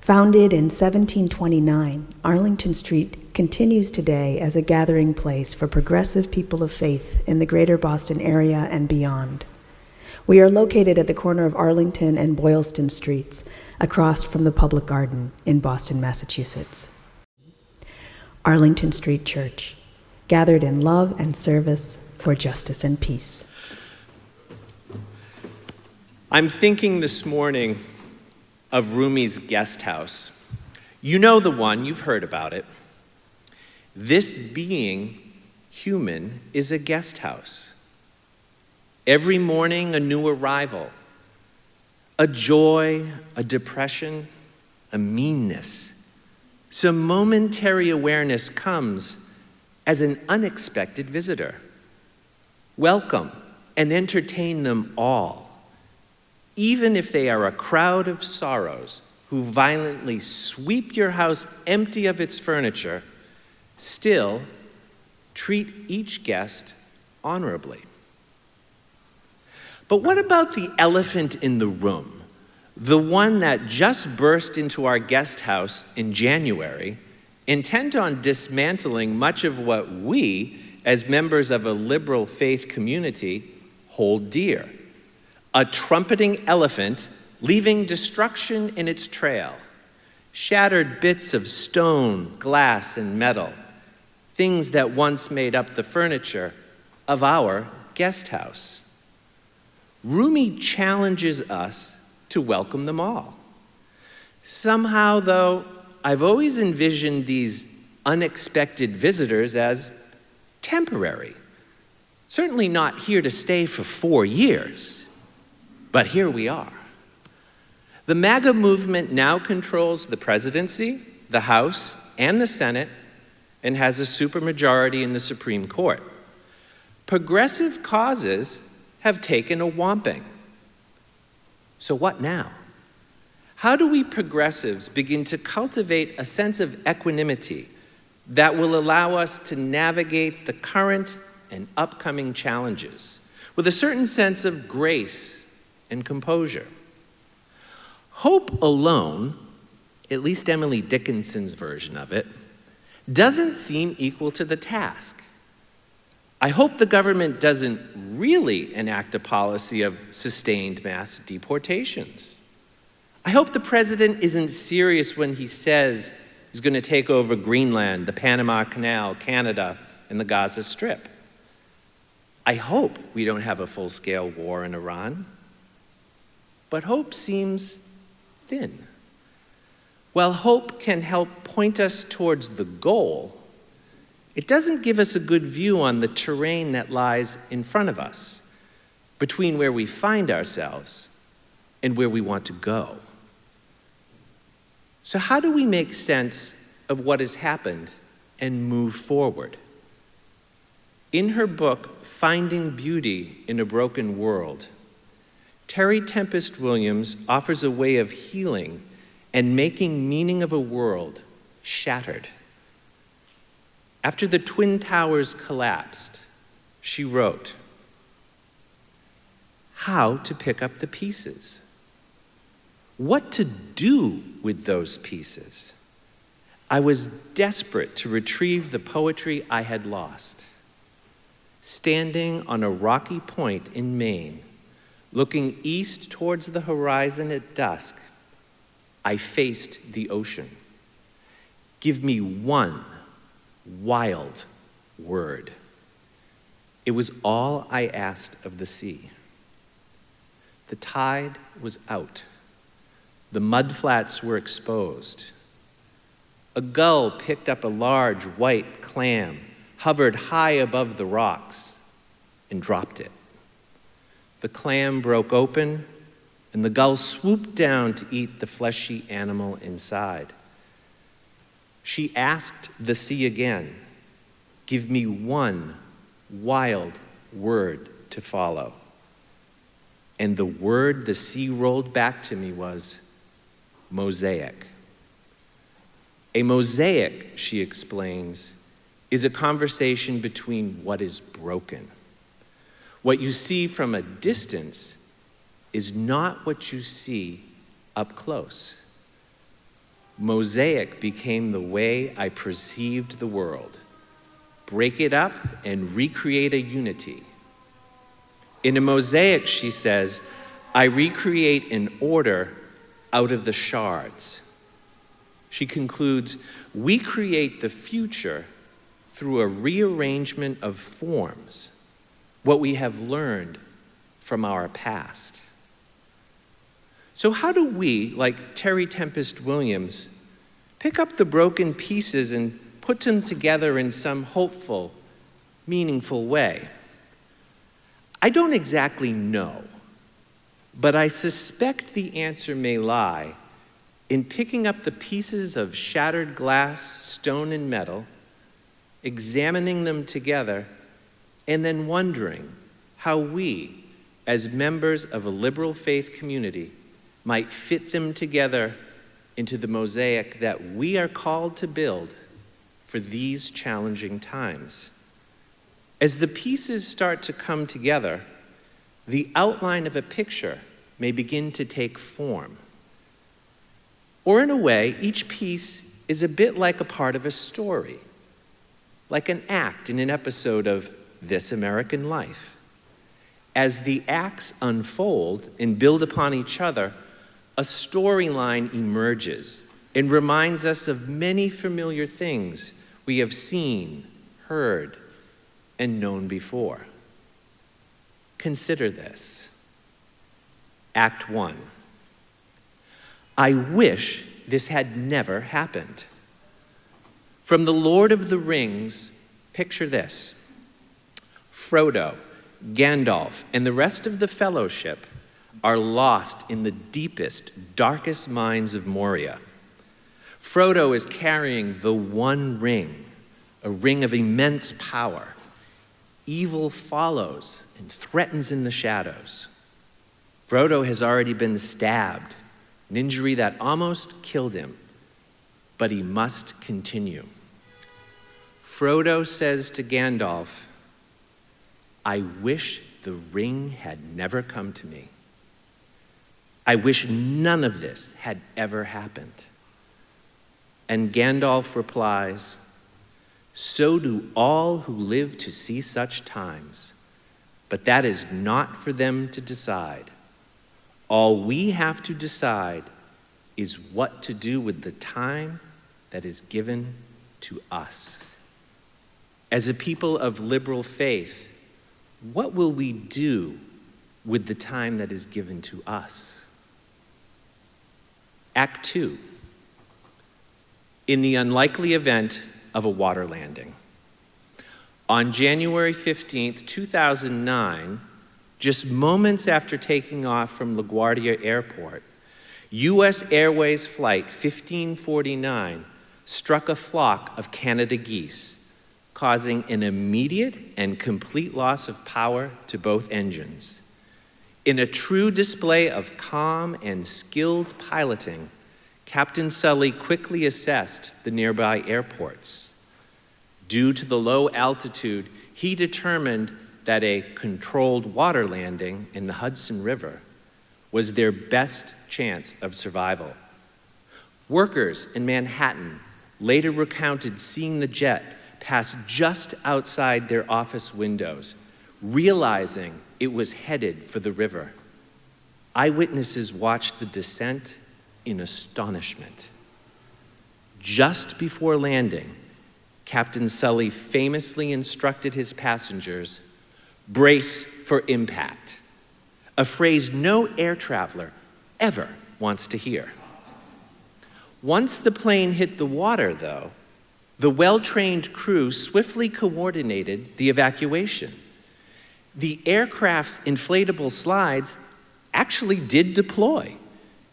Founded in 1729, Arlington Street continues today as a gathering place for progressive people of faith in the greater Boston area and beyond. We are located at the corner of Arlington and Boylston Streets, across from the Public Garden in Boston, Massachusetts. Arlington Street Church, gathered in love and service for justice and peace. I'm thinking this morning of Rumi's guest house. You know the one, you've heard about it. This being human is a guest house. Every morning, a new arrival, a joy, a depression, a meanness. Some momentary awareness comes as an unexpected visitor. Welcome and entertain them all, even if they are a crowd of sorrows who violently sweep your house empty of its furniture. Still, treat each guest honorably. But what about the elephant in the room, the one that just burst into our guest house in January, intent on dismantling much of what we, as members of a liberal faith community, hold dear? A trumpeting elephant leaving destruction in its trail, shattered bits of stone, glass, and metal, things that once made up the furniture of our guest house. Rumi challenges us to welcome them all. Somehow, though, I've always envisioned these unexpected visitors as temporary. Certainly not here to stay for 4 years, but here we are. The MAGA movement now controls the presidency, the House, and the Senate, and has a supermajority in the Supreme Court. Progressive causes have taken a whomping. So what now? How do we progressives begin to cultivate a sense of equanimity that will allow us to navigate the current and upcoming challenges with a certain sense of grace and composure? Hope alone, at least Emily Dickinson's version of it, doesn't seem equal to the task. I hope the government doesn't really enact a policy of sustained mass deportations. I hope the president isn't serious when he says he's going to take over Greenland, the Panama Canal, Canada, and the Gaza Strip. I hope we don't have a full-scale war in Iran. But hope seems thin. While hope can help point us towards the goal, it doesn't give us a good view on the terrain that lies in front of us, between where we find ourselves and where we want to go. So how do we make sense of what has happened and move forward? In her book, Finding Beauty in a Broken World, Terry Tempest Williams offers a way of healing and making meaning of a world shattered. After the Twin Towers collapsed, she wrote, "How to pick up the pieces? What to do with those pieces? I was desperate to retrieve the poetry I had lost. Standing on a rocky point in Maine, looking east towards the horizon at dusk, I faced the ocean. Give me one wild word. It was all I asked of the sea. The tide was out. The mudflats were exposed. A gull picked up a large white clam, hovered high above the rocks, and dropped it. The clam broke open, and the gull swooped down to eat the fleshy animal inside. She asked the sea again, give me one wild word to follow. And the word the sea rolled back to me was mosaic. A mosaic, she explains, is a conversation between what is broken. What you see from a distance is not what you see up close. mosaic became the way I perceived the world. Break it up and recreate a unity. In a mosaic, she says, I recreate an order out of the shards. She concludes, we create the future through a rearrangement of forms, what we have learned from our past. So how do we, like Terry Tempest Williams, pick up the broken pieces and put them together in some hopeful, meaningful way? I don't exactly know, but I suspect the answer may lie in picking up the pieces of shattered glass, stone, and metal, examining them together, and then wondering how we, as members of a liberal faith community, might fit them together into the mosaic that we are called to build for these challenging times. As the pieces start to come together, the outline of a picture may begin to take form. Or in a way, each piece is a bit like a part of a story, like an act in an episode of This American Life. As the acts unfold and build upon each other, a storyline emerges and reminds us of many familiar things we have seen, heard, and known before. Consider this. Act 1. I wish this had never happened. From The Lord of the Rings, picture this. Frodo, Gandalf, and the rest of the Fellowship are lost in the deepest, darkest mines of Moria. Frodo is carrying the one ring, a ring of immense power. Evil follows and threatens in the shadows. Frodo has already been stabbed, an injury that almost killed him, but he must continue. Frodo says to Gandalf, I wish the ring had never come to me. I wish none of this had ever happened. And Gandalf replies, so do all who live to see such times, but that is not for them to decide. All we have to decide is what to do with the time that is given to us. As a people of liberal faith, what will we do with the time that is given to us? Act 2. In the unlikely event of a water landing. On January 15th, 2009, just moments after taking off from LaGuardia Airport, U.S. Airways Flight 1549 struck a flock of Canada geese, causing an immediate and complete loss of power to both engines. In a true display of calm and skilled piloting, Captain Sully quickly assessed the nearby airports. Due to the low altitude, he determined that a controlled water landing in the Hudson River was their best chance of survival. Workers in Manhattan later recounted seeing the jet pass just outside their office windows, realizing it was headed for the river. Eyewitnesses watched the descent in astonishment. Just before landing, Captain Sully famously instructed his passengers, brace for impact, a phrase no air traveler ever wants to hear. Once the plane hit the water, though, the well-trained crew swiftly coordinated the evacuation. The aircraft's inflatable slides actually did deploy,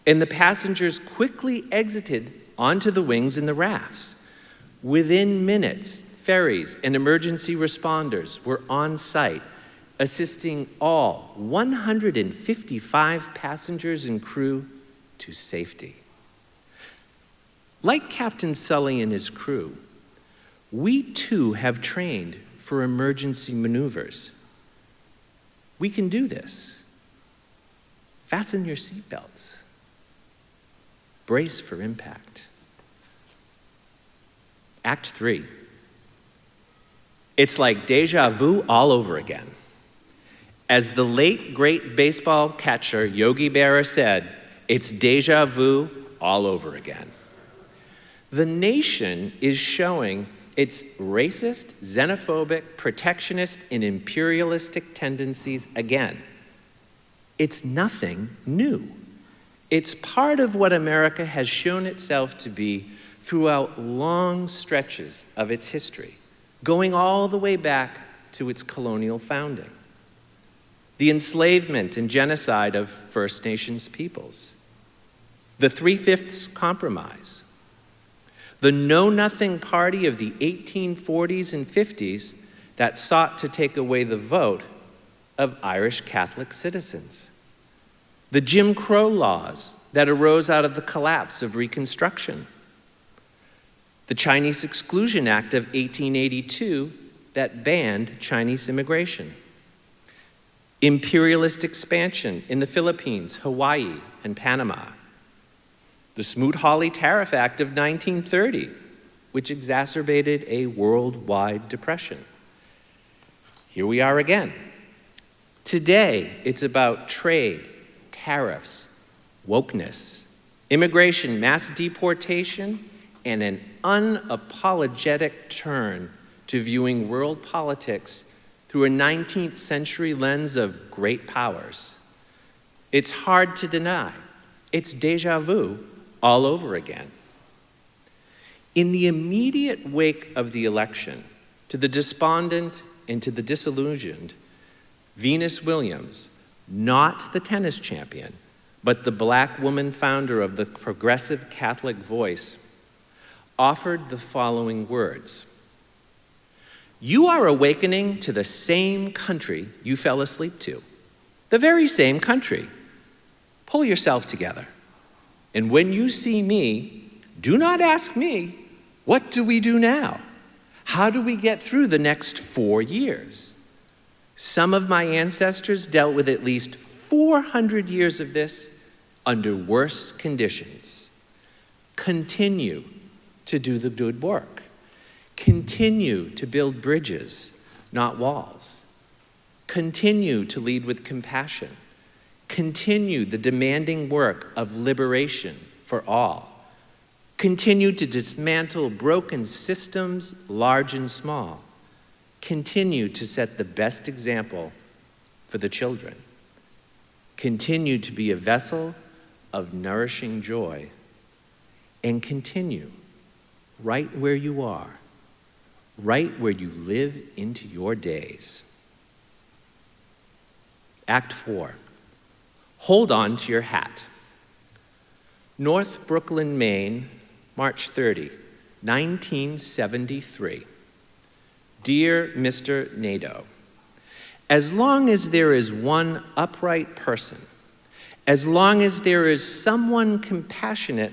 and the passengers quickly exited onto the wings and the rafts. Within minutes, ferries and emergency responders were on site, assisting all 155 passengers and crew to safety. Like Captain Sully and his crew, we too have trained for emergency maneuvers. We can do this. Fasten your seatbelts. Brace for impact. Act 3. It's like deja vu all over again. As the late, great baseball catcher Yogi Berra said, it's deja vu all over again. The nation is showing its racist, xenophobic, protectionist, and imperialistic tendencies again. It's nothing new. It's part of what America has shown itself to be throughout long stretches of its history, going all the way back to its colonial founding. The enslavement and genocide of First Nations peoples, the Three-Fifths Compromise, the Know-Nothing Party of the 1840s and 50s that sought to take away the vote of Irish Catholic citizens, the Jim Crow laws that arose out of the collapse of Reconstruction, the Chinese Exclusion Act of 1882 that banned Chinese immigration, imperialist expansion in the Philippines, Hawaii, and Panama, the Smoot-Hawley Tariff Act of 1930, which exacerbated a worldwide depression. Here we are again. Today, it's about trade, tariffs, wokeness, immigration, mass deportation, and an unapologetic turn to viewing world politics through a 19th century lens of great powers. It's hard to deny. It's deja vu all over again. In the immediate wake of the election, to the despondent and to the disillusioned, Venus Williams, not the tennis champion, but the black woman founder of the Progressive Catholic Voice, offered the following words: "You are awakening to the same country you fell asleep to, the very same country. Pull yourself together. And when you see me, do not ask me, what do we do now? How do we get through the next 4 years? Some of my ancestors dealt with at least 400 years of this under worse conditions. Continue to do the good work. Continue to build bridges, not walls. Continue to lead with compassion. Continue the demanding work of liberation for all. Continue to dismantle broken systems, large and small. Continue to set the best example for the children. Continue to be a vessel of nourishing joy. And continue right where you are, right where you live into your days." Act 4. Hold on to your hat. North Brooklyn, Maine, March 30, 1973. Dear Mr. Nadeau, as long as there is one upright person, as long as there is someone compassionate,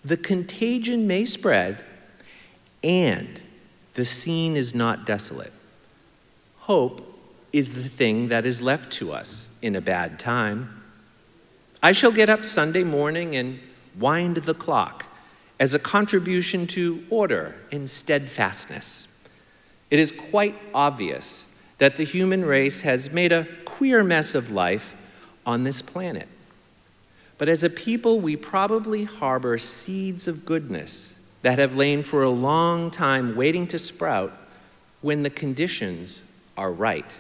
the contagion may spread and the scene is not desolate. Hope is the thing that is left to us in a bad time. I shall get up Sunday morning and wind the clock as a contribution to order and steadfastness. It is quite obvious that the human race has made a queer mess of life on this planet. But as a people, we probably harbor seeds of goodness that have lain for a long time waiting to sprout when the conditions are right.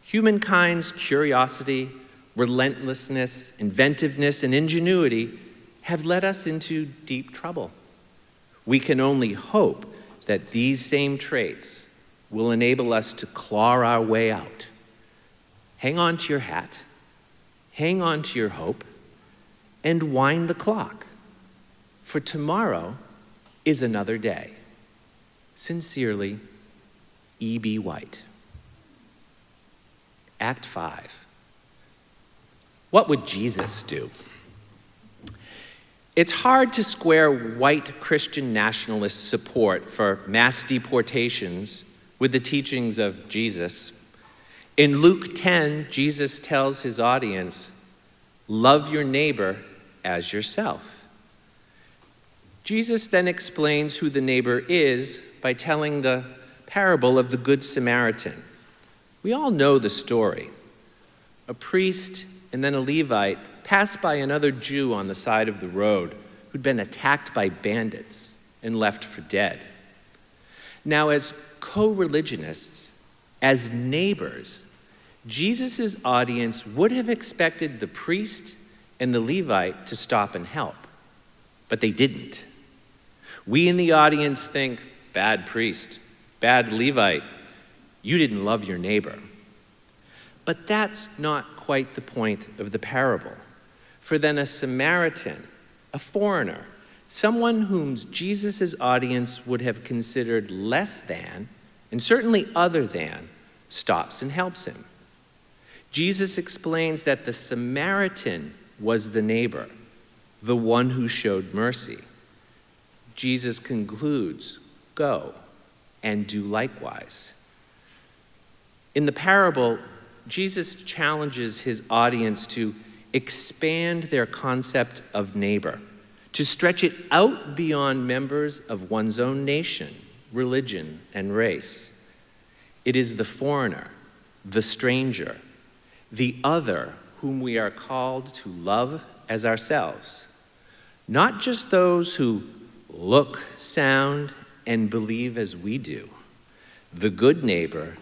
Humankind's curiosity, relentlessness, inventiveness, and ingenuity have led us into deep trouble. We can only hope that these same traits will enable us to claw our way out. Hang on to your hat, hang on to your hope, and wind the clock, for tomorrow is another day. Sincerely, E.B. White. Act 5. What would Jesus do? It's hard to square white Christian nationalist support for mass deportations with the teachings of Jesus. In Luke 10, Jesus tells his audience, "Love your neighbor as yourself." Jesus then explains who the neighbor is by telling the parable of the Good Samaritan. We all know the story. A priest and then a Levite passed by another Jew on the side of the road who'd been attacked by bandits and left for dead. Now, as co-religionists, as neighbors, Jesus' audience would have expected the priest and the Levite to stop and help, but they didn't. We in the audience think, bad priest, bad Levite, you didn't love your neighbor. But that's not quite the point of the parable. For then a Samaritan, a foreigner, someone whom Jesus' audience would have considered less than, and certainly other than, stops and helps him. Jesus explains that the Samaritan was the neighbor, the one who showed mercy. Jesus concludes, go and do likewise. In the parable, Jesus challenges his audience to expand their concept of neighbor, to stretch it out beyond members of one's own nation, religion, and race. It is the foreigner, the stranger, the other whom we are called to love as ourselves. Not just those who look, sound, and believe as we do. The good neighbor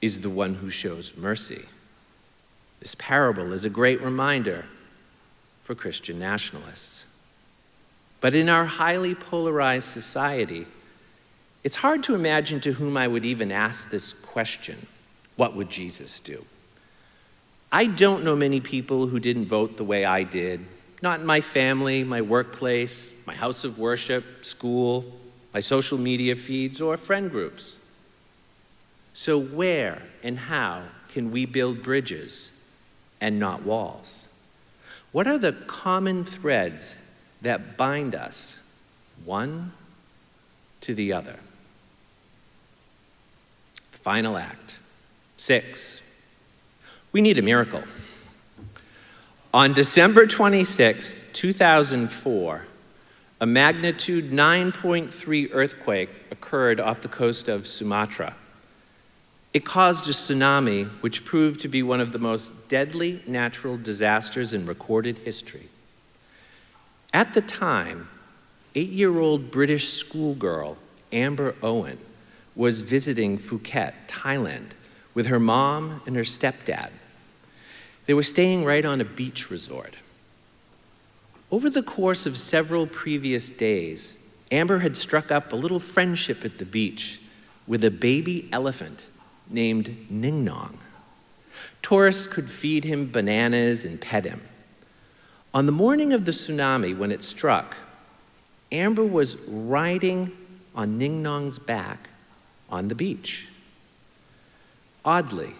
is the one who shows mercy. This parable is a great reminder for Christian nationalists. But in our highly polarized society, it's hard to imagine to whom I would even ask this question, what would Jesus do? I don't know many people who didn't vote the way I did, not in my family, my workplace, my house of worship, school, my social media feeds, or friend groups. So where and how can we build bridges and not walls? What are the common threads that bind us, one to the other? Final act. 6. We need a miracle. On December 26, 2004, a magnitude 9.3 earthquake occurred off the coast of Sumatra. It caused a tsunami, which proved to be one of the most deadly natural disasters in recorded history. At the time, 8-year-old British schoolgirl Amber Owen was visiting Phuket, Thailand, with her mom and her stepdad. They were staying right on a beach resort. Over the course of several previous days, Amber had struck up a little friendship at the beach with a baby elephant named Ning Nong. Tourists could feed him bananas and pet him. On the morning of the tsunami, when it struck, Amber was riding on Ning Nong's back on the beach. Oddly,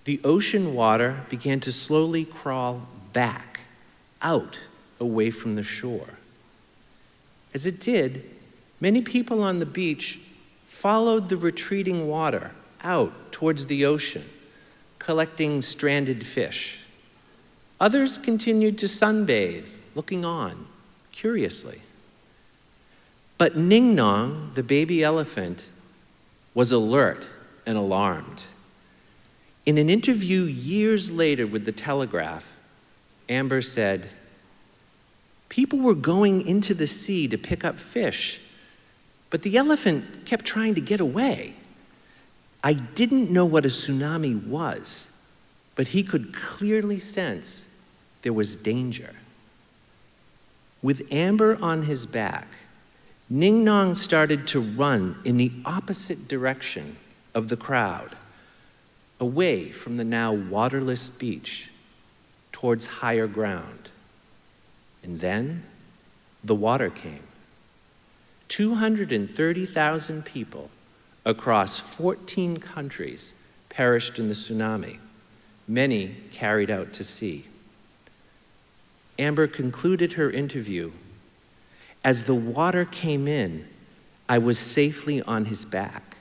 the ocean water began to slowly crawl back, out, away from the shore. As it did, many people on the beach followed the retreating water out towards the ocean, collecting stranded fish. Others continued to sunbathe, looking on, curiously. But Ning Nong, the baby elephant, was alert and alarmed. In an interview years later with The Telegraph, Amber said, "People were going into the sea to pick up fish, but the elephant kept trying to get away. I didn't know what a tsunami was, but he could clearly sense there was danger." With Amber on his back, Ning Nong started to run in the opposite direction of the crowd, away from the now waterless beach, towards higher ground. And then the water came. 230,000 people across 14 countries perished in the tsunami, many carried out to sea. Amber concluded her interview, "As the water came in, I was safely on his back.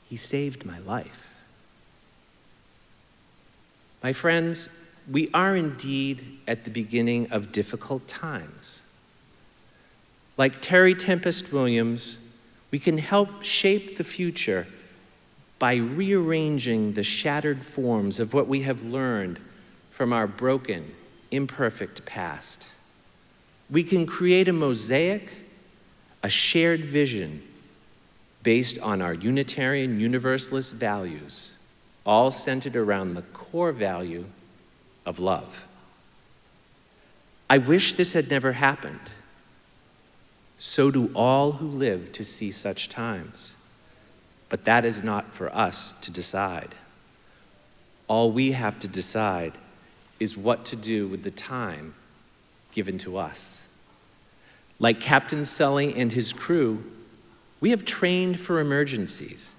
He saved my life." My friends, we are indeed at the beginning of difficult times. Like Terry Tempest Williams, we can help shape the future by rearranging the shattered forms of what we have learned from our broken, imperfect past. We can create a mosaic, a shared vision based on our Unitarian Universalist values, all centered around the core value of love. I wish this had never happened. So do all who live to see such times. But that is not for us to decide. All we have to decide is what to do with the time given to us. Like Captain Sully and his crew, we have trained for emergencies.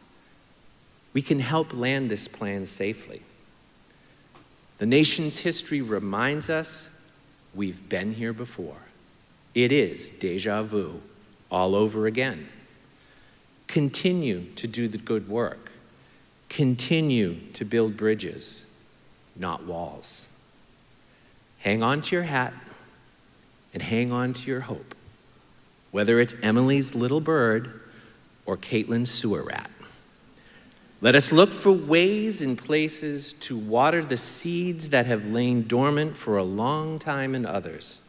We can help land this plan safely. The nation's history reminds us we've been here before. It is déjà vu all over again. Continue to do the good work. Continue to build bridges, not walls. Hang on to your hat and hang on to your hope, whether it's Emily's little bird or Caitlin's sewer rat. Let us look for ways and places to water the seeds that have lain dormant for a long time in others,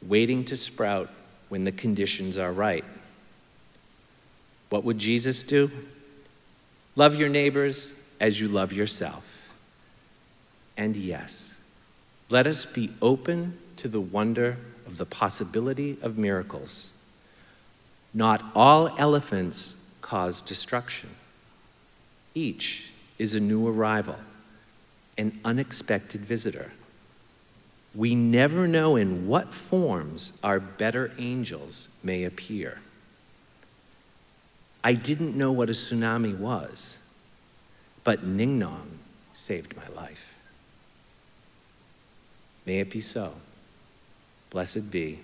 waiting to sprout when the conditions are right. What would Jesus do? Love your neighbors as you love yourself. And yes, let us be open to the wonder of the possibility of miracles. Not all elephants cause destruction. Each is a new arrival, an unexpected visitor. We never know in what forms our better angels may appear. I didn't know what a tsunami was, but Ning Nong saved my life. May it be so. Blessed be.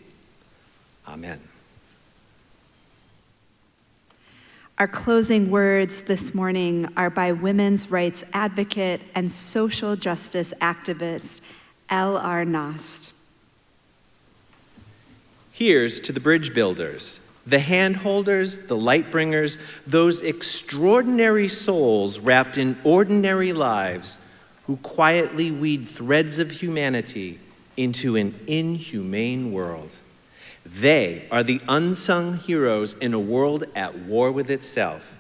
Amen. Our closing words this morning are by women's rights advocate and social justice activist L.R. Nost. Here's to the bridge builders, the hand holders, the light bringers, those extraordinary souls wrapped in ordinary lives who quietly weave threads of humanity into an inhumane world. They are the unsung heroes in a world at war with itself.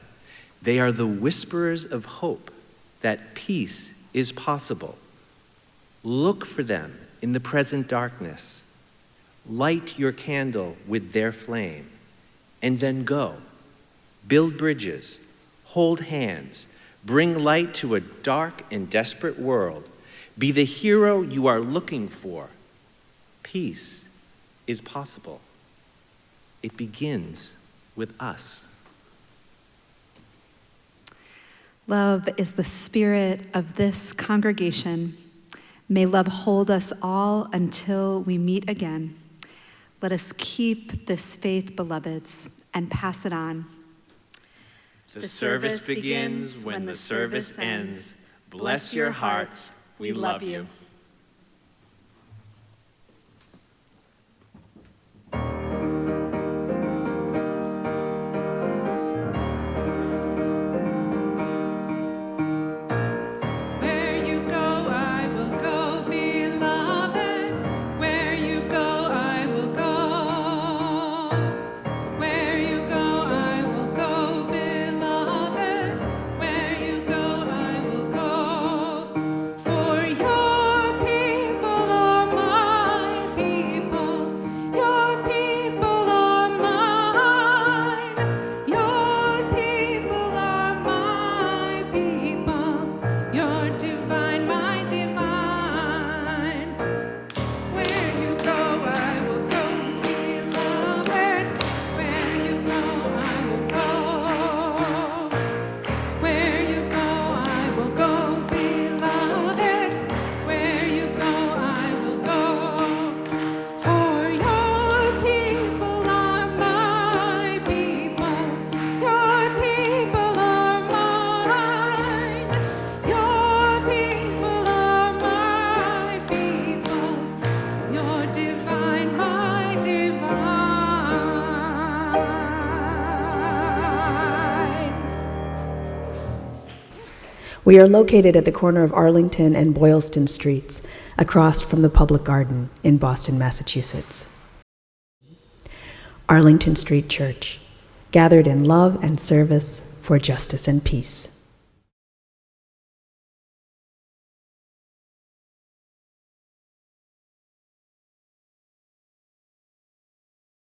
They are the whisperers of hope that peace is possible. Look for them in the present darkness. Light your candle with their flame, and then go. Build bridges, hold hands, bring light to a dark and desperate world. Be the hero you are looking for. Peace is possible. It begins with us. Love is the spirit of this congregation. May love hold us all until we meet again. Let us keep this faith, beloveds, and pass it on. The service begins when the service ends. Bless your hearts. We love you. For your We are located at the corner of Arlington and Boylston Streets, across from the Public Garden in Boston, Massachusetts. Arlington Street Church, gathered in love and service for justice and peace.